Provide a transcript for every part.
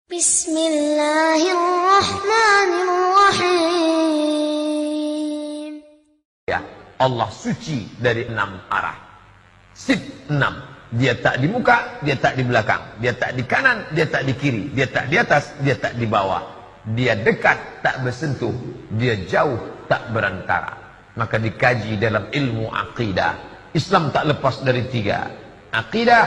Bismillahirrahmanirrahim. Ya, Allah suci dari 6 arah. 6. Dia tak di muka, dia tak di belakang, dia tak di kanan, dia tak di kiri, dia tak di atas, dia tak di bawah. Dia dekat, tak bersentuh, dia jauh, tak berantara. Maka dikaji dalam ilmu aqidah. Islam tak lepas dari 3. Aqidah,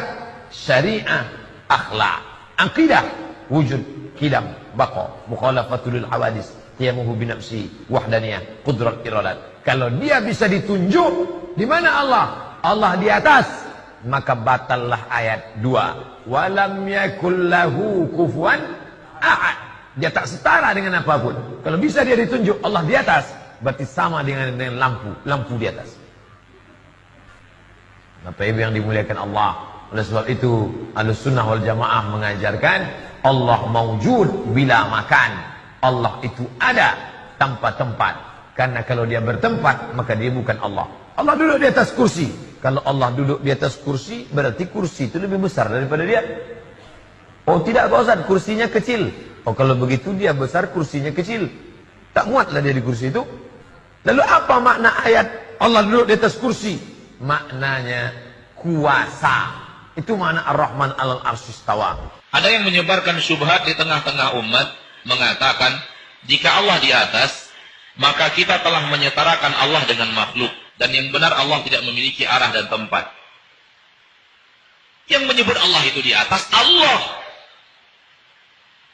syariah, akhlak. Aqidah, wujud, kidam, baqa, mukhalafatul hawadis, qiyamuhu binafsi, wahdaniyah, qudrat iradat. Kalau dia bisa ditunjuk, di mana Allah? Allah di atas, maka batallah ayat 2. Walam yakul lahu kufuwan ahad. Dia tak setara dengan apapun. Kalau bisa dia ditunjuk Allah di atas, berarti sama dengan lampu di atas. Bapak Ibu yang dimuliakan Allah, oleh sebab itu Ahlussunnah wal Jamaah mengajarkan Allah maujud bila makan. Allah itu ada tanpa tempat. Karena kalau dia bertempat, maka dia bukan Allah. Allah duduk di atas kursi. Kalau Allah duduk di atas kursi, berarti kursi itu lebih besar daripada dia. Oh tidak Pak Ustaz, kursinya kecil. Oh kalau begitu dia besar, kursinya kecil. Tak muatlah dia di kursi itu. Lalu apa makna ayat Allah duduk di atas kursi? Maknanya kuasa. Itu makna Ar-Rahman alal arsy istawa. Ada yang menyebarkan syubhat di tengah-tengah umat, mengatakan jika Allah di atas, maka kita telah menyetarakan Allah dengan makhluk. Dan yang benar Allah tidak memiliki arah dan tempat. Yang menyebut Allah itu di atas, Allah.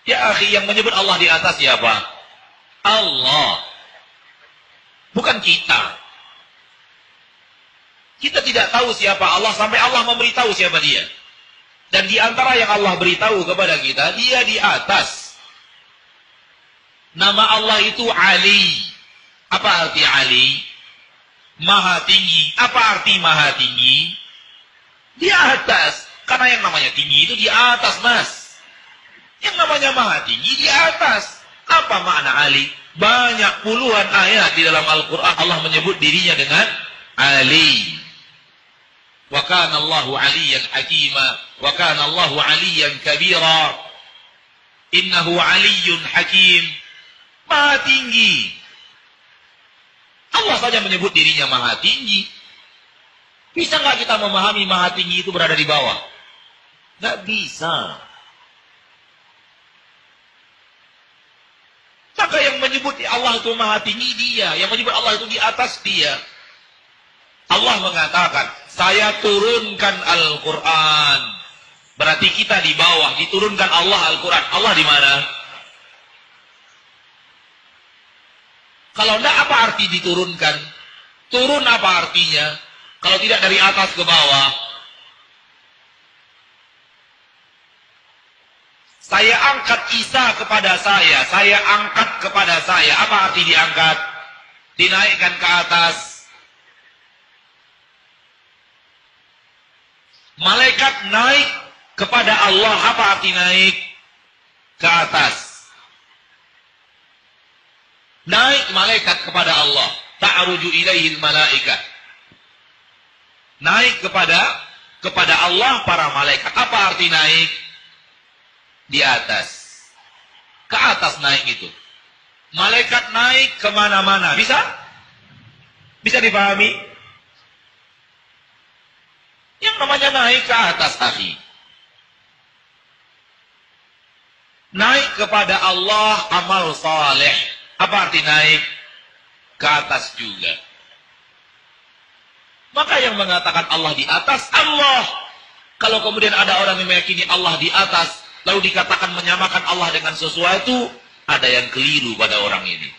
Ya akhi, yang menyebut Allah di atas siapa? Allah. Bukan kita. Kita tidak tahu siapa Allah sampai Allah memberitahu siapa dia. Dan di antara yang Allah beritahu kepada kita, dia di atas. Nama Allah itu Ali. Apa arti Ali? Maha tinggi. Apa arti maha tinggi? Di atas. Karena yang namanya tinggi itu di atas, mas. Yang namanya maha tinggi di atas. Apa makna Ali? Banyak puluhan ayat di dalam Al-Quran Allah menyebut dirinya dengan Ali. Wa kana Allahu aliyan hakima. Wa kana Allahu aliyan kabira. Innahu aliyyun hakim. Maha tinggi. Allah saja menyebut dirinya maha tinggi. Bisa nggak kita memahami maha tinggi itu berada di bawah? Nggak bisa. Maka yang menyebut Allah itu maha tinggi dia. Yang menyebut Allah itu di atas dia. Allah mengatakan, saya turunkan Al-Quran. Berarti kita di bawah. Diturunkan Allah Al-Quran. Allah di mana? Kalau tidak, apa arti diturunkan? Turun apa artinya? Kalau tidak dari atas ke bawah. Saya angkat Isa kepada saya. Saya angkat kepada saya. Apa arti diangkat? Dinaikkan ke atas. Malaikat naik kepada Allah. Apa arti naik? Ke atas. Naik malaikat kepada Allah. Ta'ruju ilaihil malaika. Naik kepada Allah para malaikat. Apa arti naik? Di atas. Ke atas naik itu. Malaikat naik kemana-mana. Bisa? Bisa dipahami? Yang namanya naik ke atas, akhi. Naik kepada Allah amal saleh. Apa arti naik? Ke atas juga. Maka yang mengatakan Allah di atas, Allah. Kalau kemudian ada orang yang meyakini Allah di atas, lalu dikatakan menyamakan Allah dengan sesuatu, ada yang keliru pada orang ini.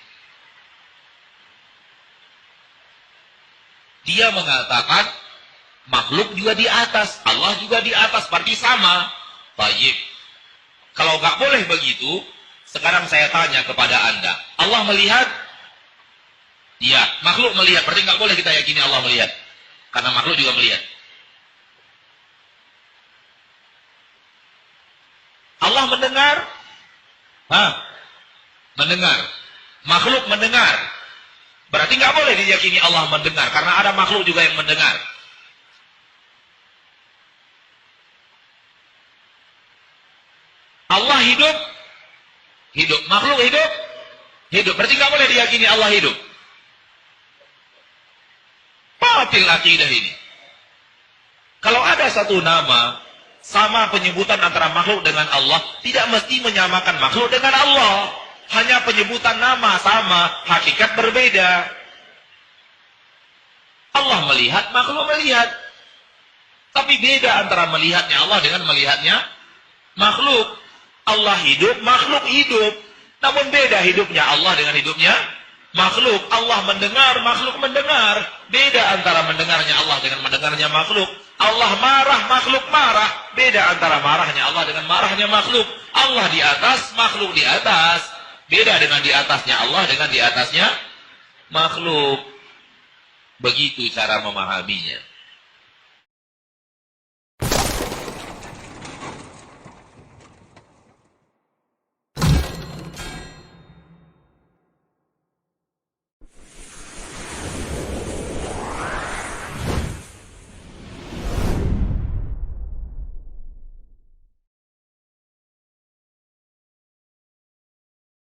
Dia mengatakan, makhluk juga di atas, Allah juga di atas, berarti sama. Baik. Kalau nggak boleh begitu, sekarang saya tanya kepada Anda, Allah melihat? Ya, makhluk melihat. Berarti nggak boleh kita yakini Allah melihat. Karena makhluk juga melihat. Allah mendengar? Mendengar. Makhluk mendengar. Berarti nggak boleh diyakini Allah mendengar. Karena ada makhluk juga yang mendengar. Allah hidup? Hidup. Makhluk hidup? Hidup. Berarti nggak boleh diyakini Allah hidup. Batil akidah ini. Kalau ada satu nama, sama penyebutan antara makhluk dengan Allah, tidak mesti menyamakan makhluk dengan Allah. Hanya penyebutan nama sama, hakikat berbeda. Allah melihat, makhluk melihat. Tapi beda antara melihatnya Allah dengan melihatnya makhluk. Allah hidup, makhluk hidup. Namun beda hidupnya Allah dengan hidupnya makhluk. Allah mendengar, makhluk mendengar. Beda antara mendengarnya Allah dengan mendengarnya makhluk. Allah marah, makhluk marah. Beda antara marahnya Allah dengan marahnya makhluk. Allah di atas, makhluk di atas. Beda dengan di atasnya Allah dengan di atasnya makhluk. Begitu cara memahaminya.